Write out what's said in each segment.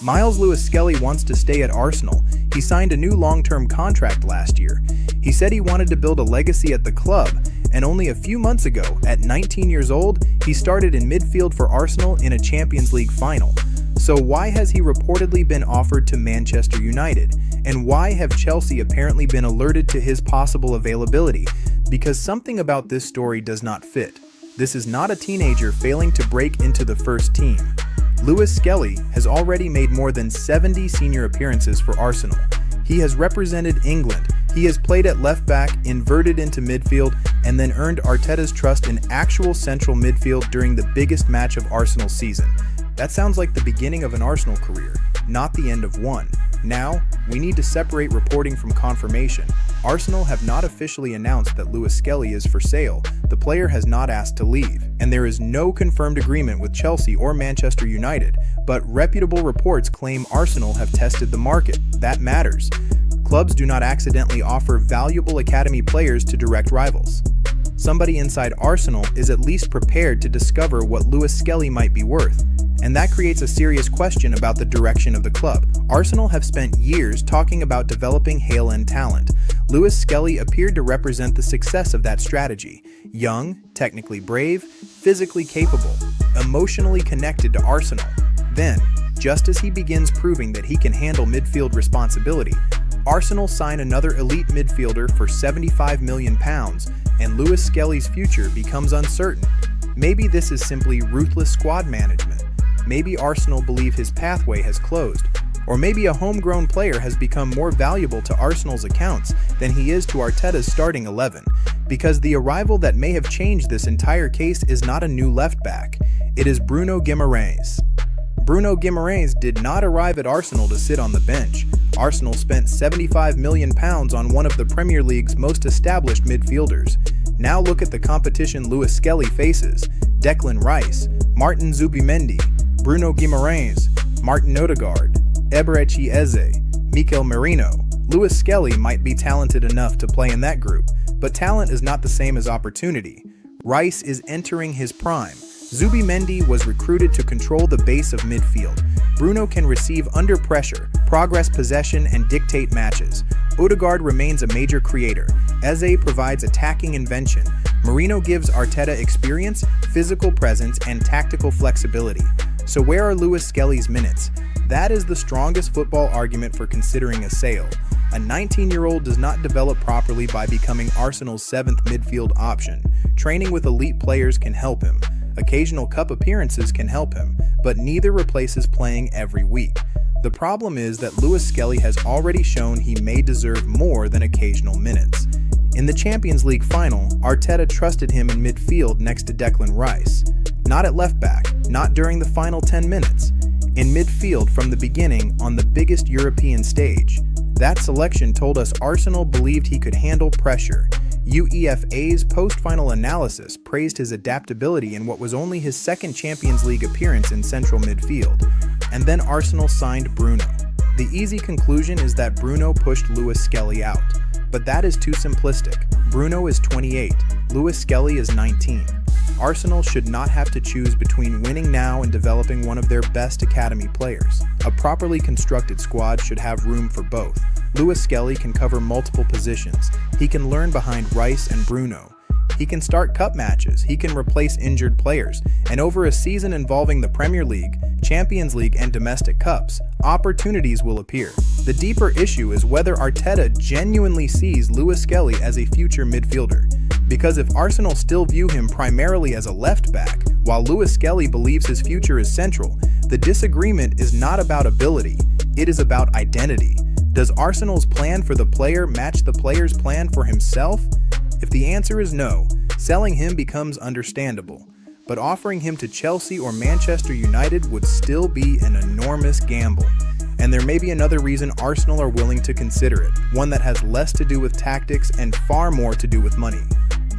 Myles Lewis-Skelly wants to stay at Arsenal. He signed a new long-term contract last year. He said he wanted to build a legacy at the club, and only a few months ago, at 19 years old, he started in midfield for Arsenal in a Champions League final. So why has he reportedly been offered to Manchester United? And why have Chelsea apparently been alerted to his possible availability? Because something about this story does not fit. This is not a teenager failing to break into the first team. Lewis-Skelly has already made more than 70 senior appearances for Arsenal. He has represented England. He has played at left back, inverted into midfield, and then earned Arteta's trust in actual central midfield during the biggest match of Arsenal's season. That sounds like the beginning of an Arsenal career, not the end of one. Now, we need to separate reporting from confirmation. Arsenal have not officially announced that Lewis-Skelly is for sale. The player has not asked to leave, and there is no confirmed agreement with Chelsea or Manchester United, but reputable reports claim Arsenal have tested the market. That matters. Clubs do not accidentally offer valuable academy players to direct rivals. Somebody inside Arsenal is at least prepared to discover what Lewis-Skelly might be worth, and that creates a serious question about the direction of the club. Arsenal have spent years talking about developing Hale End talent. Lewis-Skelly appeared to represent the success of that strategy. Young, technically brave, physically capable, emotionally connected to Arsenal. Then, just as he begins proving that he can handle midfield responsibility, Arsenal sign another elite midfielder for £75 million, and Lewis-Skelly's future becomes uncertain. Maybe this is simply ruthless squad management. Maybe Arsenal believe his pathway has closed. Or maybe a homegrown player has become more valuable to Arsenal's accounts than he is to Arteta's starting 11. Because the arrival that may have changed this entire case is not a new left-back. It is Bruno Guimarães. Bruno Guimarães did not arrive at Arsenal to sit on the bench. Arsenal spent £75 million on one of the Premier League's most established midfielders. Now look at the competition Lewis-Skelly faces: Declan Rice, Martin Zubimendi, Bruno Guimarães, Martin Odegaard, Eberechi Eze, Mikel Merino. Lewis-Skelly might be talented enough to play in that group, but talent is not the same as opportunity. Rice is entering his prime. Zubimendi was recruited to control the base of midfield. Bruno can receive under pressure, progress possession, and dictate matches. Odegaard remains a major creator. Eze provides attacking invention. Merino gives Arteta experience, physical presence, and tactical flexibility. So where are Lewis-Skelly's minutes? That is the strongest football argument for considering a sale. A 19-year-old does not develop properly by becoming Arsenal's 7th midfield option. Training with elite players can help him. Occasional cup appearances can help him, but neither replaces playing every week. The problem is that Lewis-Skelly has already shown he may deserve more than occasional minutes. In the Champions League final, Arteta trusted him in midfield next to Declan Rice. Not at left back, not during the final 10 minutes. In midfield from the beginning on the biggest European stage. That selection told us Arsenal believed he could handle pressure. UEFA's post-final analysis praised his adaptability in what was only his second Champions League appearance in central midfield. And then Arsenal signed Bruno. The easy conclusion is that Bruno pushed Lewis-Skelly out. But that is too simplistic. Bruno is 28, Lewis-Skelly is 19. Arsenal should not have to choose between winning now and developing one of their best academy players. A properly constructed squad should have room for both. Lewis-Skelly can cover multiple positions. He can learn behind Rice and Bruno. He can start cup matches. He can replace injured players. And over a season involving the Premier League, Champions League, and domestic cups, opportunities will appear. The deeper issue is whether Arteta genuinely sees Lewis-Skelly as a future midfielder. Because if Arsenal still view him primarily as a left back, while Lewis-Skelly believes his future is central, the disagreement is not about ability, it is about identity. Does Arsenal's plan for the player match the player's plan for himself? If the answer is no, selling him becomes understandable. But offering him to Chelsea or Manchester United would still be an enormous gamble. And there may be another reason Arsenal are willing to consider it, one that has less to do with tactics and far more to do with money.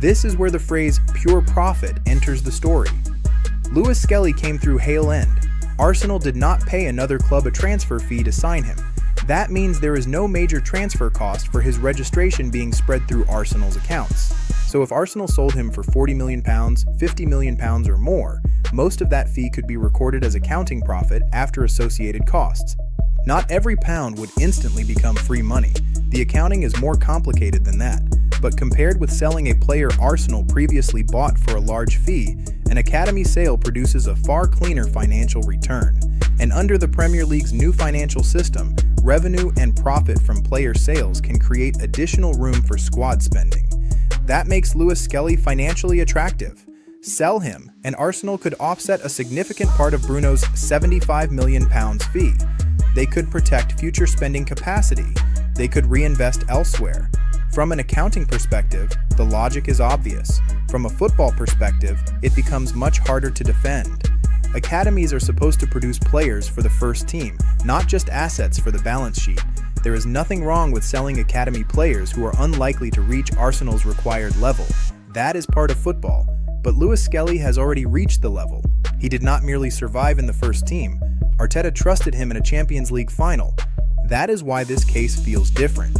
This is where the phrase pure profit enters the story. Lewis-Skelly came through Hale End. Arsenal did not pay another club a transfer fee to sign him. That means there is no major transfer cost for his registration being spread through Arsenal's accounts. So if Arsenal sold him for £40 million, £50 million or more, Most of that fee could be recorded as accounting profit after associated costs. Not every pound would instantly become free money. The accounting is more complicated than that. But compared with selling a player Arsenal previously bought for a large fee, an academy sale produces a far cleaner financial return. And under the Premier League's new financial system, revenue and profit from player sales can create additional room for squad spending. That makes Lewis-Skelly financially attractive. Sell him, and Arsenal could offset a significant part of Bruno's £75 million fee. They could protect future spending capacity. They could reinvest elsewhere. From an accounting perspective, the logic is obvious. From a football perspective, it becomes much harder to defend. Academies are supposed to produce players for the first team, not just assets for the balance sheet. There is nothing wrong with selling academy players who are unlikely to reach Arsenal's required level. That is part of football. But Lewis-Skelly has already reached the level. He did not merely survive in the first team. Arteta trusted him in a Champions League final. That is why this case feels different.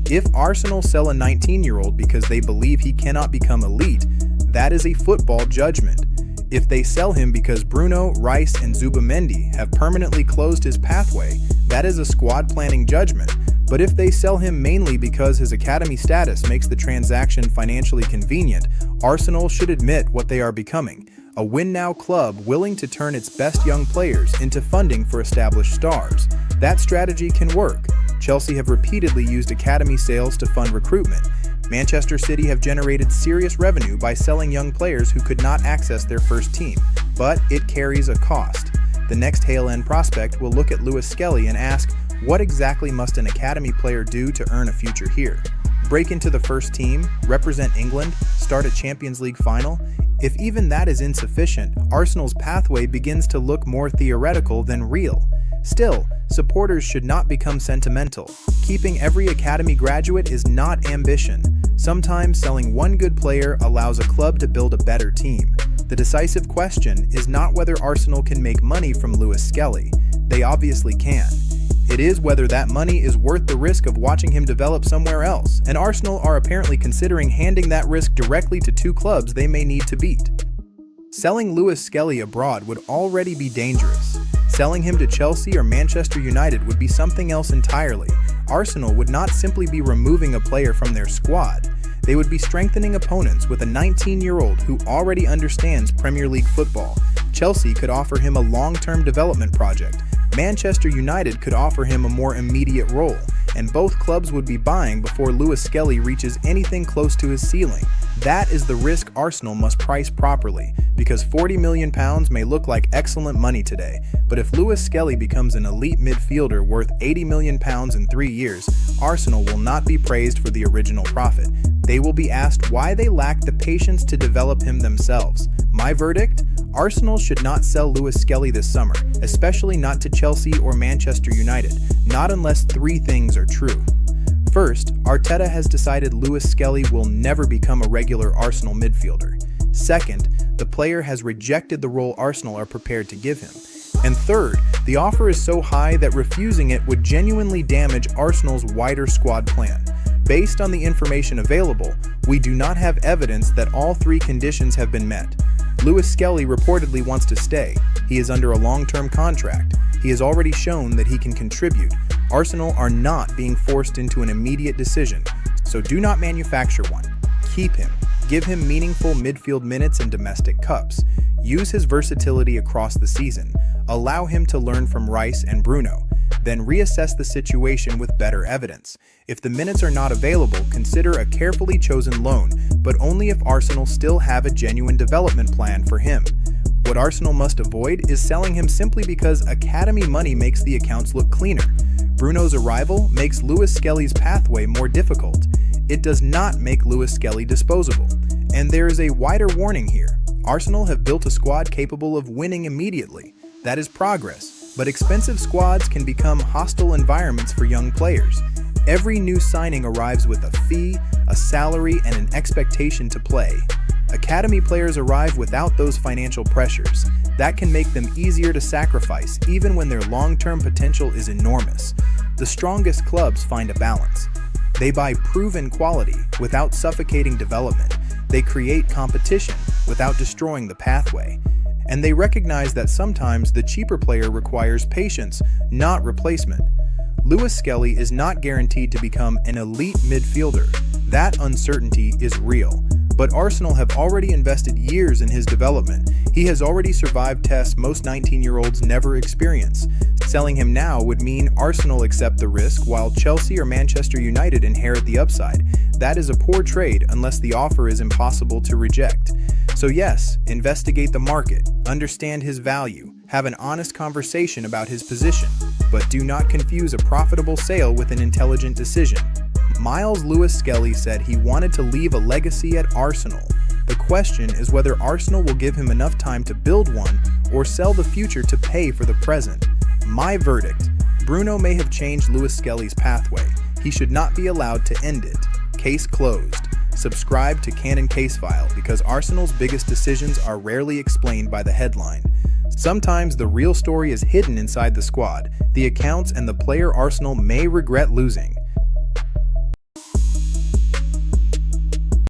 If Arsenal sell a 19-year-old because they believe he cannot become elite, that is a football judgment. If they sell him because Bruno, Rice, and Zubimendi have permanently closed his pathway, that is a squad planning judgment. But if they sell him mainly because his academy status makes the transaction financially convenient, Arsenal should admit what they are becoming: a win-now club willing to turn its best young players into funding for established stars. That strategy can work. Chelsea have repeatedly used academy sales to fund recruitment. Manchester City have generated serious revenue by selling young players who could not access their first team, but it carries a cost. The next Hale End prospect will look at Lewis-Skelly and ask, what exactly must an academy player do to earn a future here? Break into the first team, represent England, start a Champions League final? If even that is insufficient, Arsenal's pathway begins to look more theoretical than real. Still, supporters should not become sentimental. Keeping every academy graduate is not ambition. Sometimes selling one good player allows a club to build a better team. The decisive question is not whether Arsenal can make money from Lewis-Skelly. They obviously can. It is whether that money is worth the risk of watching him develop somewhere else, and Arsenal are apparently considering handing that risk directly to two clubs they may need to beat. Selling Lewis-Skelly abroad would already be dangerous. Selling him to Chelsea or Manchester United would be something else entirely. Arsenal would not simply be removing a player from their squad. They would be strengthening opponents with a 19-year-old who already understands Premier League football. Chelsea could offer him a long-term development project. Manchester United could offer him a more immediate role, and both clubs would be buying before Lewis-Skelly reaches anything close to his ceiling. That is the risk Arsenal must price properly, because £40 million may look like excellent money today, but if Lewis-Skelly becomes an elite midfielder worth £80 million in 3 years, Arsenal will not be praised for the original profit. They will be asked why they lack the patience to develop him themselves. My verdict? Arsenal should not sell Lewis-Skelly this summer, especially not to Chelsea or Manchester United, not unless three things are true. First, Arteta has decided Lewis-Skelly will never become a regular Arsenal midfielder. Second, the player has rejected the role Arsenal are prepared to give him. And third, the offer is so high that refusing it would genuinely damage Arsenal's wider squad plan. Based on the information available, we do not have evidence that all three conditions have been met. Lewis-Skelly reportedly wants to stay. He is under a long-term contract. He has already shown that he can contribute. Arsenal are not being forced into an immediate decision, so do not manufacture one. Keep him. Give him meaningful midfield minutes in domestic cups. Use his versatility across the season. Allow him to learn from Rice and Bruno. Then reassess the situation with better evidence. If the minutes are not available, consider a carefully chosen loan, but only if Arsenal still have a genuine development plan for him. What Arsenal must avoid is selling him simply because academy money makes the accounts look cleaner. Bruno's arrival makes Lewis-Skelly's pathway more difficult. It does not make Lewis-Skelly disposable. And there is a wider warning here. Arsenal have built a squad capable of winning immediately. That is progress, but expensive squads can become hostile environments for young players. Every new signing arrives with a fee, a salary, and an expectation to play. Academy players arrive without those financial pressures. That can make them easier to sacrifice, even when their long-term potential is enormous. The strongest clubs find a balance. They buy proven quality without suffocating development. They create competition without destroying the pathway. and they recognize that sometimes the cheaper player requires patience, not replacement. Lewis-Skelly is not guaranteed to become an elite midfielder. That uncertainty is real. But Arsenal have already invested years in his development. He has already survived tests most 19-year-olds never experience. Selling him now would mean Arsenal accept the risk while Chelsea or Manchester United inherit the upside. That is a poor trade unless the offer is impossible to reject. So yes, investigate the market, understand his value, have an honest conversation about his position, but do not confuse a profitable sale with an intelligent decision. Myles Lewis-Skelly said he wanted to leave a legacy at Arsenal. The question is whether Arsenal will give him enough time to build one or sell the future to pay for the present. My verdict: Bruno may have changed Lewis-Skelly's pathway. He should not be allowed to end it. Case closed. Subscribe to Cannon Casefile because Arsenal's biggest decisions are rarely explained by the headline. Sometimes the real story is hidden inside the squad, the accounts, and the player Arsenal may regret losing.